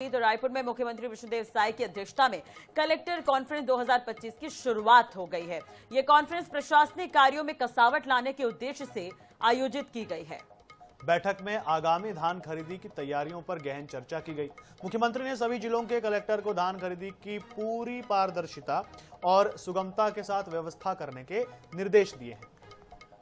तो रायपुर में मुख्यमंत्री विष्णुदेव साय की अध्यक्षता में कलेक्टर कॉन्फ्रेंस 2025 की शुरुआत हो गई है। ये कॉन्फ्रेंस प्रशासनिक कार्यों में कसावट लाने के उद्देश्य से आयोजित की गई है। बैठक में आगामी धान खरीदी की तैयारियों पर गहन चर्चा की गई। मुख्यमंत्री ने सभी जिलों के कलेक्टर को धान खरीदी की पूरी पारदर्शिता और सुगमता के साथ व्यवस्था करने के निर्देश दिए हैं।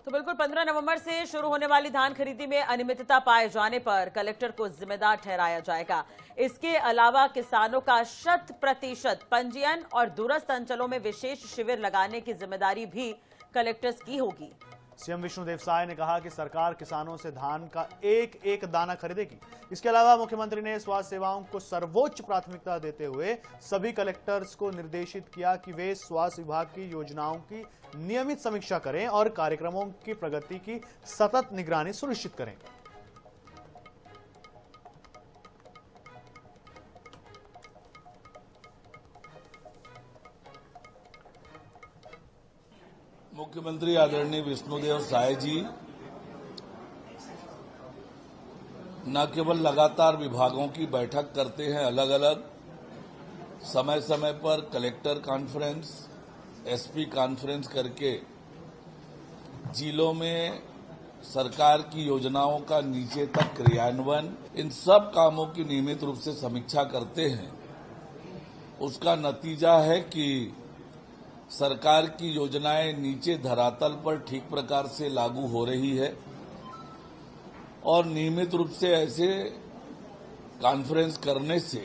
तो बिल्कुल 15 नवंबर से शुरू होने वाली धान खरीदी में अनियमितता पाए जाने पर कलेक्टर को जिम्मेदार ठहराया जाएगा। इसके अलावा किसानों का 100% पंजीयन और दूरस्थ अंचलों में विशेष शिविर लगाने की जिम्मेदारी भी कलेक्टर्स की होगी। सीएम विष्णुदेव साय ने कहा कि सरकार किसानों से धान का एक एक दाना खरीदेगी। इसके अलावा मुख्यमंत्री ने स्वास्थ्य सेवाओं को सर्वोच्च प्राथमिकता देते हुए सभी कलेक्टर्स को निर्देशित किया कि वे स्वास्थ्य विभाग की योजनाओं की नियमित समीक्षा करें और कार्यक्रमों की प्रगति की सतत निगरानी सुनिश्चित करें। मुख्यमंत्री आदरणीय विष्णुदेव साय जी न केवल लगातार विभागों की बैठक करते हैं, अलग अलग समय समय पर कलेक्टर कॉन्फ्रेंस, एसपी कॉन्फ्रेंस करके जिलों में सरकार की योजनाओं का नीचे तक क्रियान्वयन, इन सब कामों की नियमित रूप से समीक्षा करते हैं। उसका नतीजा है कि सरकार की योजनाएं नीचे धरातल पर ठीक प्रकार से लागू हो रही है और नियमित रूप से ऐसे कॉन्फ्रेंस करने से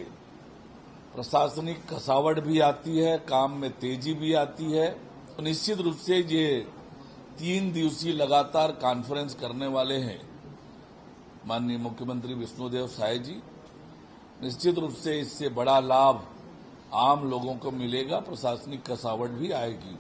प्रशासनिक कसावट भी आती है, काम में तेजी भी आती है। तो निश्चित रूप से ये 3 दिवसीय लगातार कॉन्फ्रेंस करने वाले हैं माननीय मुख्यमंत्री विष्णुदेव साय जी। निश्चित रूप से इससे बड़ा लाभ आम लोगों को मिलेगा, प्रशासनिक कसावट भी आएगी।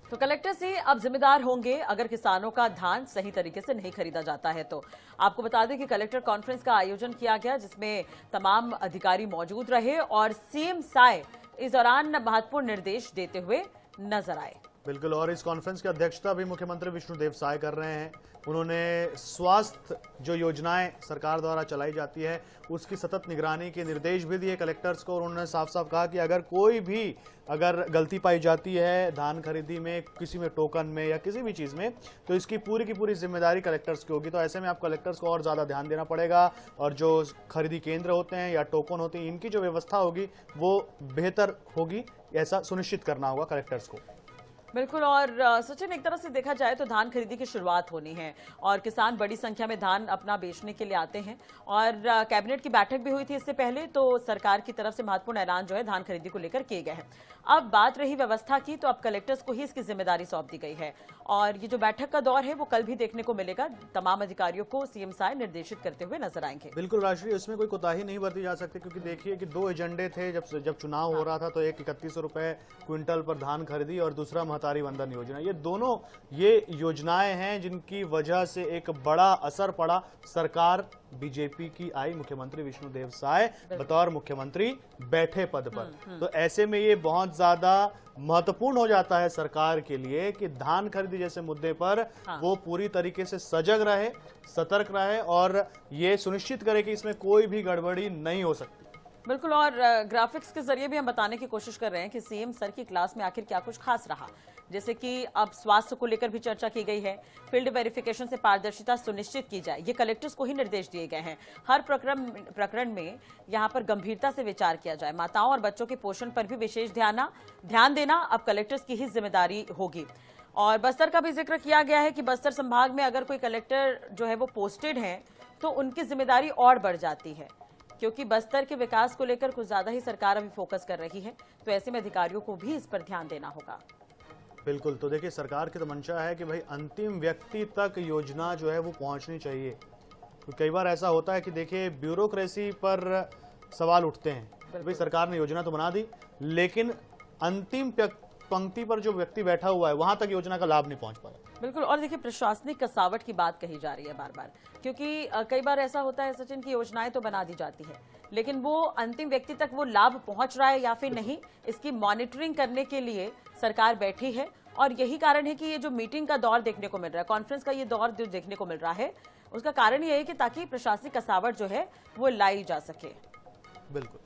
तो कलेक्टर से अब जिम्मेदार होंगे अगर किसानों का धान सही तरीके से नहीं खरीदा जाता है तो। आपको बता दें कि कलेक्टर कॉन्फ्रेंस का आयोजन किया गया जिसमें तमाम अधिकारी मौजूद रहे और सीएम साय इस दौरान महत्वपूर्ण निर्देश देते हुए नजर आए। बिल्कुल, और इस कॉन्फ्रेंस की अध्यक्षता भी मुख्यमंत्री विष्णुदेव साय कर रहे हैं। उन्होंने स्वास्थ्य जो योजनाएं सरकार द्वारा चलाई जाती है उसकी सतत निगरानी के निर्देश भी दिए कलेक्टर्स को। और उन्होंने साफ साफ कहा कि अगर कोई भी गलती पाई जाती है धान खरीदी में, किसी में टोकन में या किसी भी चीज़ में, तो इसकी पूरी की पूरी जिम्मेदारी कलेक्टर्स की होगी। तो ऐसे में आप कलेक्टर्स को और ज़्यादा ध्यान देना पड़ेगा और जो खरीदी केंद्र होते हैं या टोकन होते हैं इनकी जो व्यवस्था होगी वो बेहतर होगी, ऐसा सुनिश्चित करना होगा कलेक्टर्स को। बिल्कुल, और सचिन एक तरह से देखा जाए तो धान खरीदी की शुरुआत होनी है और किसान बड़ी संख्या में धान अपना बेचने के लिए आते हैं और कैबिनेट की बैठक भी हुई थी इससे पहले, तो सरकार की तरफ से महत्वपूर्ण ऐलान जो है धान खरीदी को लेकर किए गए हैं। अब बात रही व्यवस्था की, तो अब कलेक्टर्स को ही इसकी जिम्मेदारी सौंप दी गई है और ये जो बैठक का दौर है वो कल भी देखने को मिलेगा। तमाम अधिकारियों को सीएम साय निर्देशित करते हुए नजर आएंगे। बिल्कुल राष्ट्रीय, इसमें कोई कोताही नहीं बरती जा सकती क्योंकि देखिए कि 2 एजेंडे थे जब चुनाव हो रहा था। तो एक 3100 रुपए क्विंटल पर धान खरीदी और दूसरा महतारी वंदन योजना। ये दोनों योजनाएं हैं जिनकी वजह से एक बड़ा असर पड़ा। सरकार बीजेपी की आई, मुख्यमंत्री विष्णुदेव साय बतौर मुख्यमंत्री बैठे पद पर। तो ऐसे में ये बहुत ज्यादा महत्वपूर्ण हो जाता है सरकार के लिए कि धान खरीदी जैसे मुद्दे पर वो पूरी तरीके से सजग रहे, सतर्क रहे और ये सुनिश्चित करे कि इसमें कोई भी गड़बड़ी नहीं हो सकती। बिल्कुल, और ग्राफिक्स के जरिए भी हम बताने की कोशिश कर रहे हैं कि सीएम सर की क्लास में आखिर क्या कुछ खास रहा। जैसे कि अब स्वास्थ्य को लेकर भी चर्चा की गई है, फील्ड वेरिफिकेशन से पारदर्शिता सुनिश्चित की जाए, ये कलेक्टर्स को ही निर्देश दिए गए हैं। हर प्रकरण में यहां पर गंभीरता से विचार किया जाए। माताओं और बच्चों के पोषण पर भी विशेष ध्यान देना अब कलेक्टर्स की ही जिम्मेदारी होगी। और बस्तर का भी जिक्र किया गया है कि बस्तर संभाग में अगर कोई कलेक्टर जो है वो पोस्टेड है तो उनकी जिम्मेदारी और बढ़ जाती है क्योंकि बस्तर के विकास को लेकर कुछ ज्यादा ही सरकार अभी फोकस कर रही है। तो ऐसे में अधिकारियों को भी इस पर ध्यान देना होगा। बिल्कुल, तो देखिए सरकार की तो मंशा है कि भाई अंतिम व्यक्ति तक योजना जो है वो पहुंचनी चाहिए। तो कई बार ऐसा होता है कि देखिए ब्यूरोक्रेसी पर सवाल उठते हैं। भाई सरकार ने योजना तो बना दी लेकिन अंतिम पंक्ति पर जो व्यक्ति बैठा हुआ है वहां तक योजना का लाभ नहीं पहुंच पाया। बिल्कुल, और देखिए प्रशासनिक कसावट की बात कही जा रही है बार बार क्योंकि कई बार ऐसा होता है सचिन की योजनाएं तो बना दी जाती है लेकिन वो अंतिम व्यक्ति तक वो लाभ पहुंच रहा है या फिर नहीं, इसकी मॉनिटरिंग करने के लिए सरकार बैठी है और यही कारण है कि ये जो मीटिंग का दौर देखने को मिल रहा है, कॉन्फ्रेंस का ये दौर जो देखने को मिल रहा है, उसका कारण ये है कि ताकि प्रशासनिक कसावट जो है वो लाई जा सके। बिल्कुल।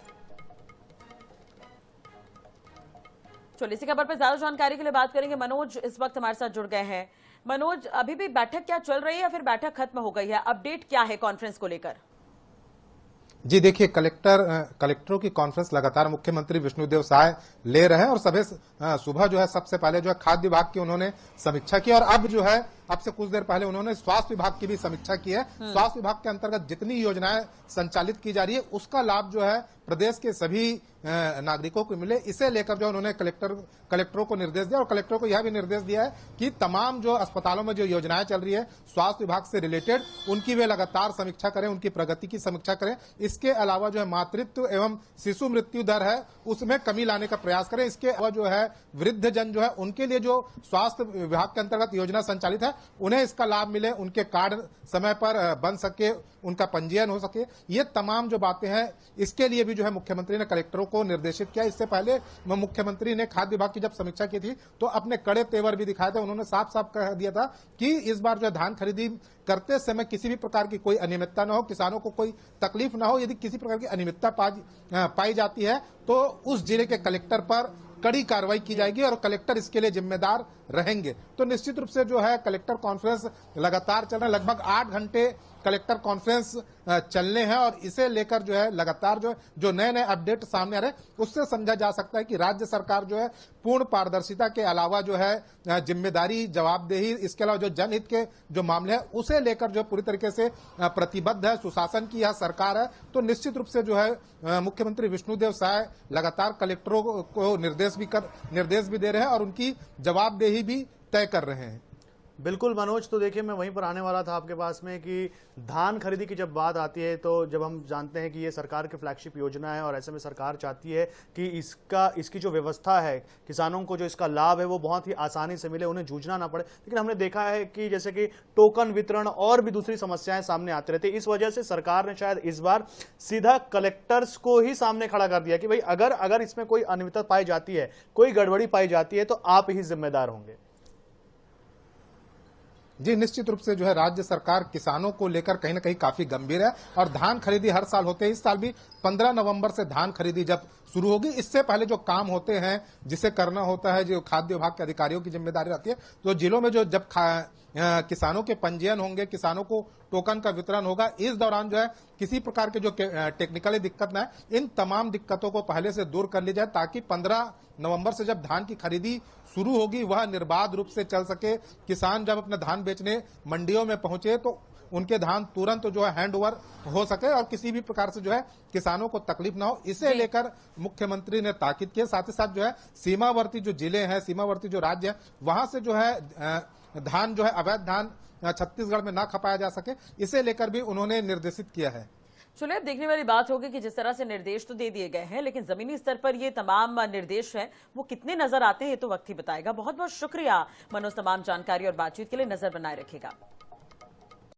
चलिए इसी खबर पर ज्यादा जानकारी के लिए बात करेंगे। मनोज इस वक्त हमारे साथ जुड़ गए हैं। मनोज, अभी भी बैठक क्या चल रही है या फिर बैठक खत्म हो गई है? अपडेट क्या है कॉन्फ्रेंस को लेकर? जी देखिए, कलेक्टरों की कॉन्फ्रेंस लगातार मुख्यमंत्री विष्णुदेव साय ले रहे हैं और सुबह जो है सबसे पहले जो है खाद्य विभाग की उन्होंने समीक्षा की और अब जो है अब से कुछ देर पहले उन्होंने स्वास्थ्य विभाग की भी समीक्षा की है। स्वास्थ्य विभाग के अंतर्गत जितनी योजनाएं संचालित की जा रही है उसका लाभ जो है प्रदेश के सभी नागरिकों को मिले, इसे लेकर जो उन्होंने कलेक्टरों को निर्देश दिया और कलेक्टरों को यह भी निर्देश दिया है कि तमाम जो अस्पतालों में जो योजनाएं चल रही है स्वास्थ्य विभाग से रिलेटेड उनकी वे लगातार समीक्षा करें, उनकी प्रगति की समीक्षा करें। इसके अलावा जो है मातृत्व एवं शिशु मृत्यु दर है उसमें कमी लाने का प्रयास करें। इसके अलावा जो है वृद्ध जन जो है उनके लिए जो स्वास्थ्य विभाग के अंतर्गत योजना संचालित है उन्हें इसका लाभ मिले, उनके कार्ड समय पर बन सके, उनका पंजीयन हो सके, ये तमाम जो बातें हैं इसके लिए भी जो है मुख्यमंत्री ने कलेक्टरों को निर्देशित किया। इससे पहले मुख्यमंत्री ने खाद्य विभाग की जब समीक्षा की थी तो अपने कड़े तेवर भी दिखाए थे। उन्होंने साफ साफ कह दिया था कि इस बार जो धान खरीदी करते समय किसी भी प्रकार की कोई अनियमितता न हो, किसानों को कोई तकलीफ न हो। यदि किसी प्रकार की अनियमितता पाई जाती है तो उस जिले के कलेक्टर पर कड़ी कार्रवाई की जाएगी और कलेक्टर इसके लिए जिम्मेदार रहेंगे। तो निश्चित रूप से जो है कलेक्टर कॉन्फ्रेंस लगातार चल रहा है, लगभग 8 घंटे कलेक्टर कॉन्फ्रेंस चलने हैं और इसे लेकर जो है लगातार जो नए नए अपडेट सामने आ रहे हैं उससे समझा जा सकता है कि राज्य सरकार जो है पूर्ण पारदर्शिता के अलावा जो है जिम्मेदारी, जवाबदेही, इसके अलावा जो जनहित के जो मामले हैं उसे लेकर जो पूरी तरीके से प्रतिबद्ध है। सुशासन की यह सरकार है। तो निश्चित रूप से जो है मुख्यमंत्री विष्णुदेव साय लगातार कलेक्टरों को निर्देश भी दे रहे हैं और उनकी जवाबदेही भी तय कर रहे हैं। बिल्कुल मनोज, तो देखिए मैं वहीं पर आने वाला था आपके पास में कि धान खरीदी की जब बात आती है तो जब हम जानते हैं कि ये सरकार की फ्लैगशिप योजना है और ऐसे में सरकार चाहती है कि इसकी जो व्यवस्था है, किसानों को जो इसका लाभ है वो बहुत ही आसानी से मिले, उन्हें जूझना ना पड़े। लेकिन हमने देखा है कि जैसे कि टोकन वितरण और भी दूसरी समस्याएं सामने आती रहती है। इस वजह से सरकार ने शायद इस बार सीधा कलेक्टर्स को ही सामने खड़ा कर दिया कि भाई अगर इसमें कोई अनियमितता पाई जाती है, कोई गड़बड़ी पाई जाती है तो आप ही जिम्मेदार होंगे। जी निश्चित रूप से जो है राज्य सरकार किसानों को लेकर कहीं ना कहीं काफी गंभीर है और धान खरीदी हर साल होते हैं। इस साल भी 15 नवंबर से धान खरीदी जब शुरू होगी, इससे पहले जो काम होते हैं जिसे करना होता है, जो खाद्य विभाग के अधिकारियों की जिम्मेदारी रहती है, तो जिलों में जो जब किसानों के पंजीयन होंगे, किसानों को टोकन का वितरण होगा, इस दौरान जो है किसी प्रकार के जो टेक्निकली दिक्कत ना है, इन तमाम दिक्कतों को पहले से दूर कर ली जाए ताकि 15 नवंबर से जब धान की खरीदी शुरू होगी वह निर्बाध रूप से चल सके। किसान जब अपना धान बेचने मंडियों में पहुंचे तो उनके धान तुरंत जो है हैंड ओवर हो सके और किसी भी प्रकार से जो है किसानों को तकलीफ ना हो, इसे लेकर मुख्यमंत्री ने ताकीद की। साथ ही साथ जो है सीमावर्ती जो जिले हैं, सीमावर्ती जो राज्य है, वहां से जो है धान जो है अवैध धान छत्तीसगढ़ में ना खपाया जा सके, इसे लेकर भी उन्होंने निर्देशित किया है। चलिए अब देखने वाली बात होगी कि जिस तरह से निर्देश तो दे दिए गए हैं लेकिन जमीनी स्तर पर ये तमाम निर्देश हैं वो कितने नजर आते हैं ये तो वक्त ही बताएगा। बहुत बहुत शुक्रिया मनोज, तमाम जानकारी और बातचीत के लिए। नजर बनाए रखिएगा।